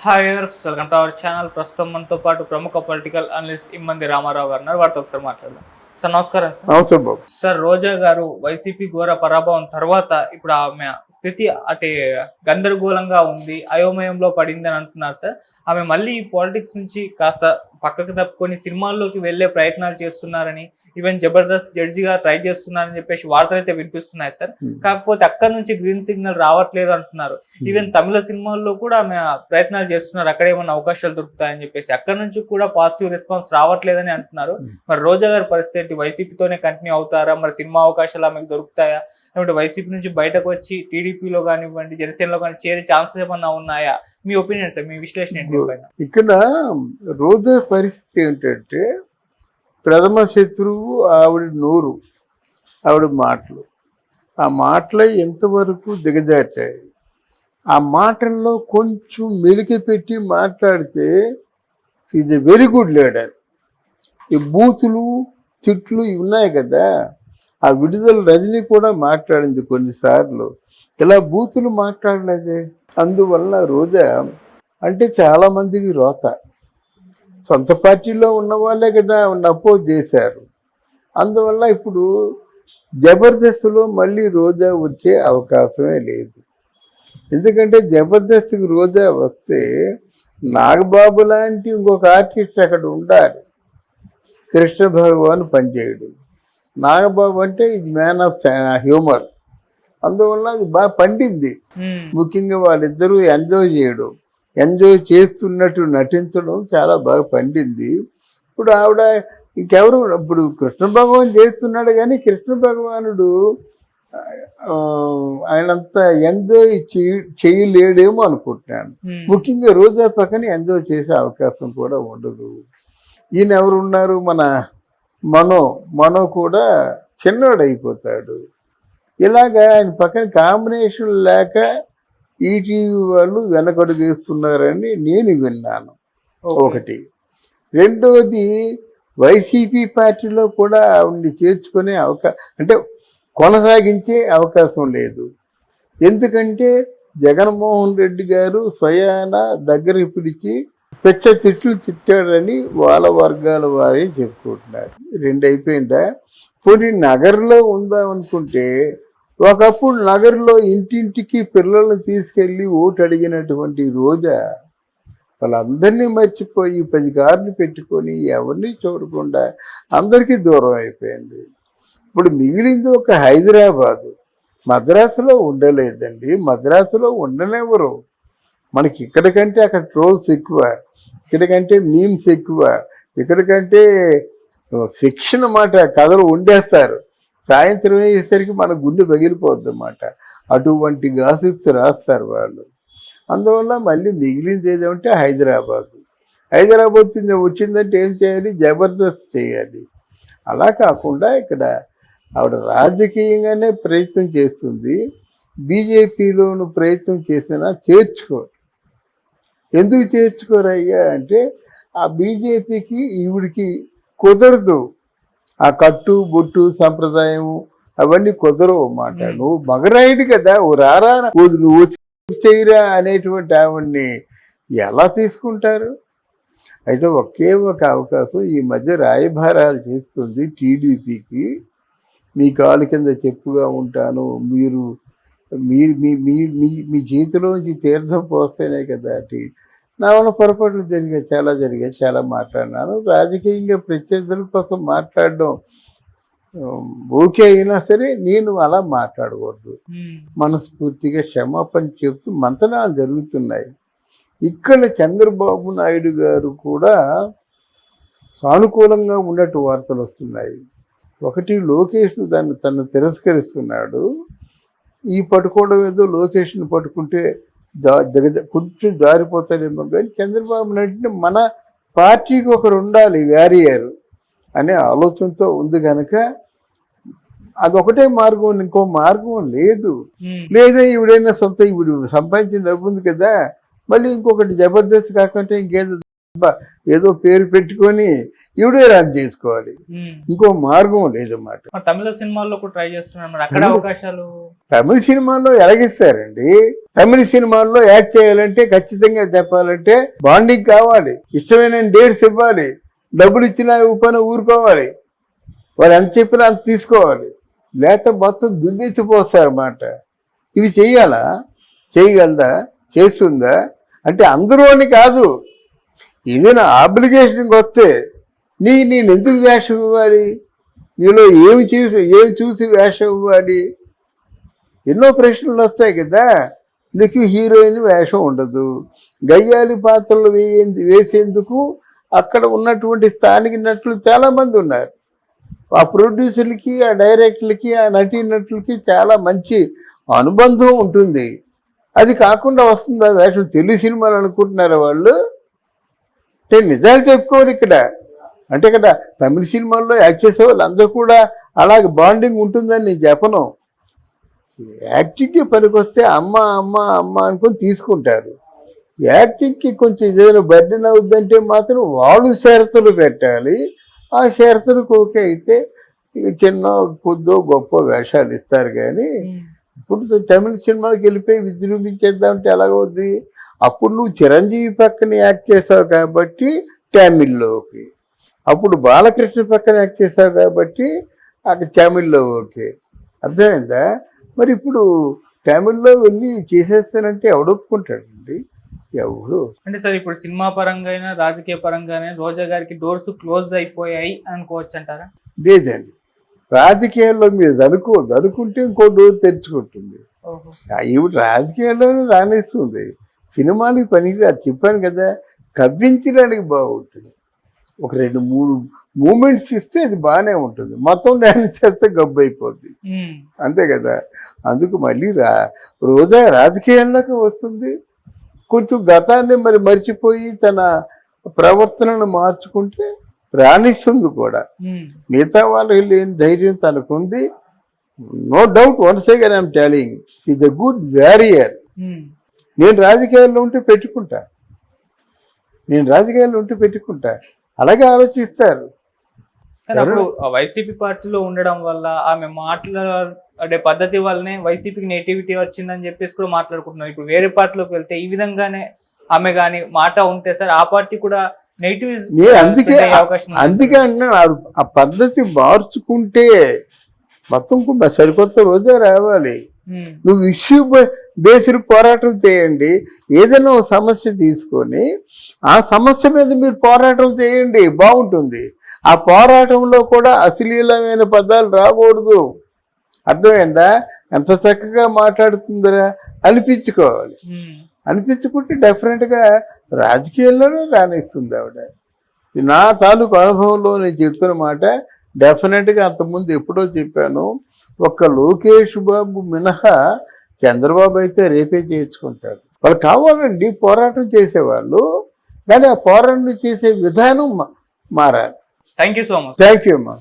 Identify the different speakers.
Speaker 1: హాయర్స్ welcome to our channel. ప్రస్తుతం మనతో పాటు ప్రముఖ పొలిటికల్ అనలిస్ట్ ఇమ్మంది రామారావు గారు ఉన్నారు. వారితో ఒకసారి మాట్లాడదాం. సార్ నమస్కారం. సార్
Speaker 2: నమస్తే బాబు.
Speaker 1: సార్ రోజా గారు వైసీపీ ఘోర పరాభవం తర్వాత ఇప్పుడు ఆమె స్థితి అటే గందరగోళంగా ఉంది, అయోమయంలో పడింది అని అంటున్నారు. సార్ ఆమె మళ్ళీ పాలిటిక్స్ నుంచి కాస్త పక్కకు తప్పుకొని సినిమాల్లోకి వెళ్లే ప్రయత్నాలు చేస్తున్నారని, ఈవెన్ జబర్దస్త్ జడ్జిగా ట్రై చేస్తున్నారని చెప్పేసి వార్తలు అయితే వినిపిస్తున్నాయి సార్. కాకపోతే అక్కడ నుంచి గ్రీన్ సిగ్నల్ రావట్లేదు అంటున్నారు. ఈవెన్ తమిళ సినిమాల్లో కూడా ఆమె ప్రయత్నాలు చేస్తున్నారు, అక్కడ ఏమన్నా అవకాశాలు దొరుకుతాయని చెప్పేసి. అక్కడ నుంచి కూడా పాజిటివ్ రెస్పాన్స్ రావట్లేదని అంటున్నారు. మరి రోజా గారి పరిస్థితి ఏంటి? వైసీపీతోనే కంటిన్యూ అవుతారా? మరి సినిమా అవకాశాలు ఆమెకు దొరుకుతాయా? లేకపోతే వైసీపీ నుంచి బయటకు వచ్చి టీడీపీలో కానివ్వండి, జనసేనలో కానీ చేరే ఛాన్సెస్ ఏమన్నా ఉన్నాయా? మీ ఒపీనియన్ సార్, మీ విశ్లేషణ ఏంటి?
Speaker 2: ఇక్కడ రోజా పరిస్థితి ఏంటంటే, ప్రథమ శత్రువు ఆవిడ నోరు, ఆవిడ మాటలు. ఆ మాటలే ఎంతవరకు దిగజార్చాయి. ఆ మాటల్లో కొంచెం మెలికి పెట్టి మాట్లాడితే is a very good leader. ఈ బూతులు తిట్లు ఇవి ఉన్నాయి కదా, ఆ విడుదల రజనీ కూడా మాట్లాడింది కొన్నిసార్లు. ఇలా బూతులు మాట్లాడలేదే. అందువల్ల రోజా అంటే చాలామందికి రోత. సొంత పార్టీలో ఉన్న వాళ్ళే కదా అపోజ్ చేశారు. అందువల్ల ఇప్పుడు జబర్దస్త్లో మళ్ళీ రోజా వచ్చే అవకాశమే లేదు. ఎందుకంటే జబర్దస్త్కి రోజా వస్తే నాగబాబు లాంటి ఇంకొక ఆర్టిస్ట్ అక్కడ ఉండాలి. కృష్ణ భగవాన్ పనిచేయడు. నాగబాబు అంటే ఇది మ్యాన్ ఆఫ్ హ్యూమర్. అందువల్ల అది బాగా పండింది. ముఖ్యంగా వాళ్ళిద్దరూ ఎంజాయ్ చేస్తున్నట్టు నటించడం చాలా బాగా పండింది. ఇప్పుడు ఆవిడ ఇంకెవరు, ఇప్పుడు కృష్ణ భగవాన్ చేస్తున్నాడు కానీ కృష్ణ భగవానుడు ఆయనంతా ఎంజాయ్ చేయలేడేమో అనుకుంటున్నాను. ముఖ్యంగా రోజా పక్కన ఎంజాయ్ చేసే అవకాశం కూడా ఉండదు. ఈయన ఎవరు ఉన్నారు, మన మనో కూడా చిన్నోడు అయిపోతాడు. ఇలాగా ఆయన పక్కన కాంబినేషన్ లేక ఈటీవీ వాళ్ళు వెనకడుగేస్తున్నారని నేను విన్నాను. ఒకటి. రెండోది, వైసీపీ పార్టీలో కూడా ఆవిడ్ని చేర్చుకునే అంటే కొనసాగించే అవకాశం లేదు. ఎందుకంటే జగన్మోహన్ రెడ్డి గారు స్వయాన దగ్గరికి పిలిచి పెచ్చ తిట్లు తిట్టాడని వాళ్ళ వర్గాల వారే చెప్పుకుంటున్నారు. రెండు అయిపోయిందా? పోనీ నగర్లో ఉందామనుకుంటే, ఒకప్పుడు నగర్లో ఇంటింటికి పిల్లల్ని తీసుకెళ్ళి ఓటు అడిగినటువంటి రోజా వాళ్ళందరినీ మర్చిపోయి 10 కార్లు పెట్టుకొని ఎవరిని చూడకుండా అందరికీ దూరం అయిపోయింది. ఇప్పుడు మిగిలింది ఒక హైదరాబాదు. మద్రాసులో ఉండలేదండి. మద్రాసులో ఉండనివ్వరు. మనకి ఇక్కడికంటే అక్కడ ట్రోల్స్ ఎక్కువ, ఇక్కడికంటే మీమ్స్ ఎక్కువ, ఇక్కడికంటే ఫిక్షన్ మాట కథలు వండేస్తారు. సాయంత్రం అయ్యేసరికి మన గుండె పగిలిపోద్ది అన్నమాట. అటువంటి గాసిప్స్ రాస్తారు వాళ్ళు. అందువల్ల మళ్ళీ మిగిలింది ఏదంటే హైదరాబాద్ వచ్చిందంటే ఏం చేయాలి? జబర్దస్త్ చేయాలి. అలా కాకుండా ఇక్కడ ఆవిడ రాజకీయంగానే ప్రయత్నం చేస్తుంది. బీజేపీలోను ప్రయత్నం చేసినా ఎందుకు చేర్చుకోరయ్యా అంటే, ఆ బీజేపీకి ఈవిడికి కుదరదు. ఆ కట్టు బొట్టు సంప్రదాయం అవన్నీ కుదరవు అన్నమాట. నువ్వు మగరాయుడు కదా, ఓ రారా నువ్వు చేయరా అనేటువంటి ఆవిడ్ని ఎలా తీసుకుంటారు? అయితే ఒకే ఒక అవకాశం ఈ మధ్య రాయబారాలు చేస్తుంది టీడీపీకి. మీ కాలు కింద చెప్పుగా ఉంటాను, మీరు మీ చేతిలోంచి తీర్థం పోస్తేనే కదా. నా వల్ల పొరపాట్లు చాలా మాట్లాడినాను. రాజకీయంగా ప్రత్యర్థుల కోసం మాట్లాడడం ఓకే అయినా సరే నేను అలా మాట్లాడకూడదు. మనస్ఫూర్తిగా క్షమాపణ చెప్తూ మంతనాలు జరుగుతున్నాయి. ఇక్కడ చంద్రబాబు నాయుడు గారు కూడా సానుకూలంగా ఉన్నట్టు వార్తలు వస్తున్నాయి. ఒకటి, లోకేష్ తను తిరస్కరిస్తున్నాడు. ఈ పట్టుకోవడం ఏదో లోకేష్ని పట్టుకుంటే కొంచెం జారిపోతాడేమో, కానీ చంద్రబాబు నాయుడిని మన పార్టీకి ఒకరు ఉండాలి వ్యారియర్ అనే ఆలోచనతో ఉంది కనుక అదొకటే మార్గం, ఇంకో మార్గం లేదు. లేదా ఈవిడైనా ఈవిడ సంపాదించిన డబ్బు ఉంది కదా, మళ్ళీ ఇంకొకటి జబర్దస్త్ కాకుండా ఇంకేదో ఏదో పేరు పెట్టుకొని ఈవిడే రన్ చేసుకోవాలి. ఇంకో మార్గం లేదన్నమాట.
Speaker 1: తమిళ సినిమాల్లో కూడా ట్రై చేస్తున్నారు మరి, అక్కడ అవకాశాలు?
Speaker 2: తమిళ సినిమాల్లో ఎలాగిస్తారండి? తమిళ సినిమాల్లో యాక్ట్ చేయాలంటే ఖచ్చితంగా చెప్పాలంటే బాండింగ్ కావాలి, ఇష్టమైన డేట్స్ ఇవ్వాలి, డబ్బులు ఇచ్చినా పని ఊరుకోవాలి, వాళ్ళు ఎంత చెప్పినా అంత తీసుకోవాలి, లేకపోతే మొత్తం దుమ్మెత్తిపోస్తారన్నమాట. ఇవి చెయ్యాలా? చేయగలదా? చేస్తుందా? అంటే అందరూ అని కాదు, ఏదైనా ఆబ్లిగేషన్కి వస్తే నేను ఎందుకు వేషం ఇవ్వాలి, నీలో ఏమి చూసి వేషం ఇవ్వాలి? ఎన్నో ప్రశ్నలు వస్తాయి కదా. నీకు హీరోయిన్ వేషం ఉండదు, గయ్యాలి పాత్రలు వేసేందుకు అక్కడ ఉన్నటువంటి స్థానిక నటులు చాలామంది ఉన్నారు. ఆ ప్రొడ్యూసర్లకి, ఆ డైరెక్టర్లకి, ఆ నటీనటులకి చాలా మంచి అనుబంధం ఉంటుంది. అది కాకుండా వస్తుంది ఆ వేషం. తెలుగు సినిమాలు అనుకుంటున్నారు వాళ్ళు. అంటే నిజాలు చెప్పుకోవాలి ఇక్కడ. అంటే ఇక్కడ తమిళ సినిమాల్లో యాక్ట్ చేసే వాళ్ళు అందరూ కూడా అలాగే బాండింగ్ ఉంటుందని నేను చెప్పను. యాక్టింగ్కి పనికొస్తే అమ్మ అమ్మ అమ్మ అనుకొని తీసుకుంటారు. యాక్టింగ్కి కొంచెం ఏదైనా బర్డెన్ అవుద్దంటే మాత్రం వాళ్ళు షరతులు పెట్టాలి. ఆ షరతులకు ఓకే అయితే ఇక చిన్న కొద్దో గొప్ప వేషాలు ఇస్తారు. కానీ ఇప్పుడు తమిళ సినిమాకి వెళ్ళిపోయి విజృంభించేద్దామంటే ఎలాగవుద్ది? అప్పుడు నువ్వు చిరంజీవి పక్కన యాక్ట్ చేసావు కాబట్టి తమిళ్లోకి, అప్పుడు బాలకృష్ణ పక్కన యాక్ట్ చేసావు కాబట్టి అక్కడ తమిళ్లో ఓకే. అర్థమైందా? మరి ఇప్పుడు తమిళ్లో వెళ్ళి చేసేస్తానంటే ఎవడు ఒప్పుకుంటాడండి? ఎవడు?
Speaker 1: అంటే సార్ ఇప్పుడు సినిమా పరంగా అయినా రాజకీయ పరంగానే రోజా గారికి డోర్స్ క్లోజ్ అయిపోయాయి అనుకోవచ్చు అంటారా?
Speaker 2: లేదండి, రాజకీయాల్లో మీరు అనుకుంటే ఇంకో డోర్ తెరుచుకుంటుంది. ఈవిడ రాజకీయాల్లోనే రాణిస్తుంది, సినిమానికి పనికిరాదు. చెప్పాను కదా, కవ్వించడానికి బాగుంటుంది. ఒక 2-3 మూమెంట్స్ ఇస్తే అది బాగానే ఉంటుంది, మొత్తం డాన్స్ చేస్తే గబ్బు అయిపోద్ది. అంతే కదా. అందుకు మళ్ళీ రోజా రాజకీయాల్లోకి వస్తుంది. కొంచెం గతాన్ని మరి మర్చిపోయి తన ప్రవర్తనను మార్చుకుంటే రాణిస్తుంది కూడా. మిగతా వాళ్ళకి లేని ధైర్యం తనకుంది. No doubt, once again I'm telling, is a good warrior. నేను రాజకీయాల్లో ఉంటే పెట్టుకుంటా, అలాగే ఆలోచిస్తారు.
Speaker 1: అప్పుడు వైసీపీ పార్టీలో ఉండడం వల్ల ఆమె మాట్లాడే పద్ధతి వల్లనే వైసీపీకి నెగిటివిటీ వచ్చిందని చెప్పేసి కూడా మాట్లాడుకుంటున్నారు. ఇప్పుడు వేరే పార్టీలోకి వెళ్తే ఈ విధంగానే ఆమె కానీ మాట ఉంటే సార్ ఆ పార్టీ కూడా నెగిటివ్.
Speaker 2: అందుకే అంటున్నాను, ఆ పద్ధతి మార్చుకుంటే మొత్తం సరికొత్త రోజే రావాలి. నువ్వు ఇష్యూ బేస్డ్ పోరాటం చేయండి. ఏదైనా ఒక సమస్య తీసుకొని ఆ సమస్య మీద మీరు పోరాటం చేయండి, బాగుంటుంది. ఆ పోరాటంలో కూడా అశ్లీలమైన పదాలు రాకూడదు. అర్థమైందా? ఎంత చక్కగా మాట్లాడుతుందిరా అనిపించుకోవాలి. అనిపించుకుంటే డెఫినెట్గా రాజకీయాల్లోనే రాణిస్తుంది ఆవిడ. నా తాలూకు అనుభవంలో నేను చెప్తున్న మాట. డెఫినెట్గా అంతకుముందు ఎప్పుడో చెప్పాను, ఒక్క లోకేష్ బాబు మినహా చంద్రబాబు అయితే రేపే చేయించుకుంటాడు. వాళ్ళు కావాలండి పోరాటం చేసేవాళ్ళు, కానీ ఆ పోరాటం చేసే విధానం మారాలి.
Speaker 1: Thank you so much.
Speaker 2: Thank you అమ్మా.